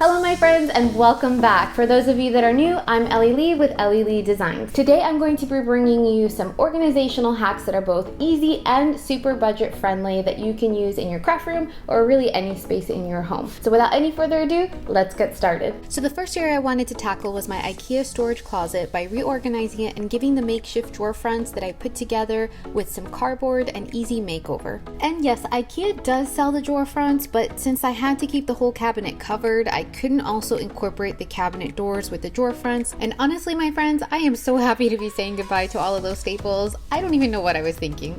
Hello my friends and welcome back. For those of you that are new, I'm Ellie Lee with Ellie Lee Designs. Today I'm going to be bringing you some organizational hacks that are both easy and super budget friendly that you can use in your craft room or really any space in your home. So without any further ado, let's get started. So the first area I wanted to tackle was my Ikea storage closet by reorganizing it and giving the makeshift drawer fronts that I put together with some cardboard an easy makeover. And yes, Ikea does sell the drawer fronts, but since I had to keep the whole cabinet covered, I couldn't also incorporate the cabinet doors with the drawer fronts. And honestly, my friends, I am so happy to be saying goodbye to all of those staples. I don't even know what I was thinking.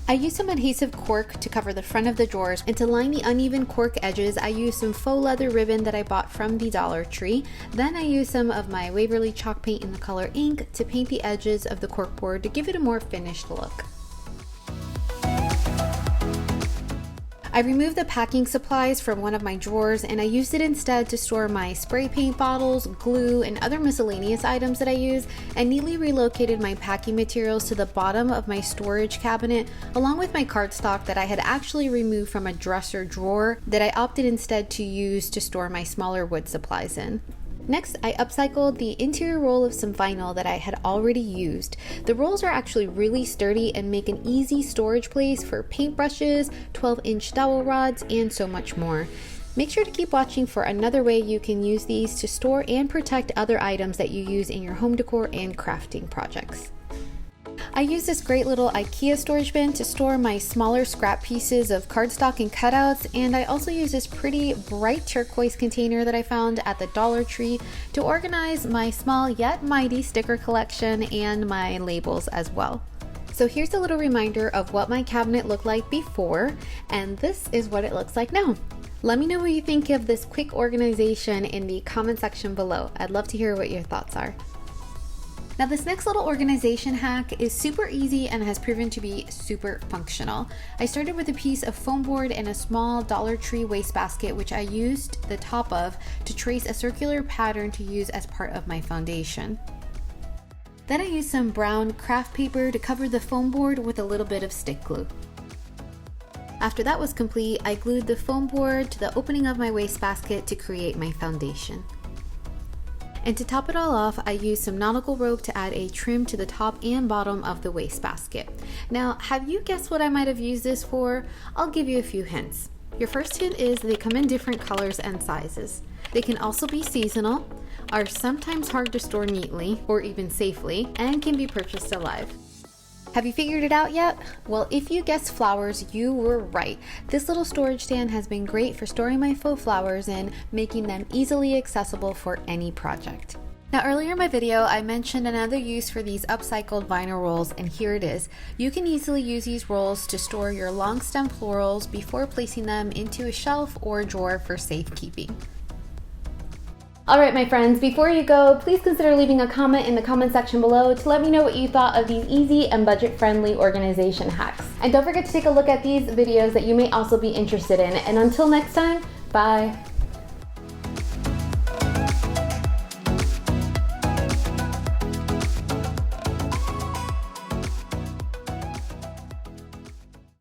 I used some adhesive cork to cover the front of the drawers, and to line the uneven cork edges, I used some faux leather ribbon that I bought from the Dollar Tree. Then I used some of my Waverly chalk paint in the color ink to paint the edges of the cork board to give it a more finished look. I removed the packing supplies from one of my drawers and I used it instead to store my spray paint bottles, glue, and other miscellaneous items that I use, and neatly relocated my packing materials to the bottom of my storage cabinet along with my cardstock that I had actually removed from a dresser drawer that I opted instead to use to store my smaller wood supplies in. Next, I upcycled the interior roll of some vinyl that I had already used. The rolls are actually really sturdy and make an easy storage place for paintbrushes, 12-inch dowel rods, and so much more. Make sure to keep watching for another way you can use these to store and protect other items that you use in your home decor and crafting projects. I use this great little Ikea storage bin to store my smaller scrap pieces of cardstock and cutouts, and I also use this pretty bright turquoise container that I found at the Dollar Tree to organize my small yet mighty sticker collection and my labels as well. So here's a little reminder of what my cabinet looked like before, and this is what it looks like now. Let me know what you think of this quick organization in the comment section below. I'd love to hear what your thoughts are. Now this next little organization hack is super easy and has proven to be super functional. I started with a piece of foam board and a small Dollar Tree wastebasket, which I used the top of to trace a circular pattern to use as part of my foundation. Then I used some brown craft paper to cover the foam board with a little bit of stick glue. After that was complete, I glued the foam board to the opening of my wastebasket to create my foundation. And to top it all off, I used some nautical rope to add a trim to the top and bottom of the wastebasket. Now, have you guessed what I might have used this for? I'll give you a few hints. Your first hint is they come in different colors and sizes. They can also be seasonal, are sometimes hard to store neatly or even safely, and can be purchased alive. Have you figured it out yet? Well, if you guessed flowers, you were right. This little storage stand has been great for storing my faux flowers in, making them easily accessible for any project. Now earlier in my video, I mentioned another use for these upcycled vinyl rolls, and here it is. You can easily use these rolls to store your long stem florals before placing them into a shelf or drawer for safekeeping. Alright my friends, before you go, please consider leaving a comment in the comment section below to let me know what you thought of these easy and budget-friendly organization hacks. And don't forget to take a look at these videos that you may also be interested in. And until next time, bye!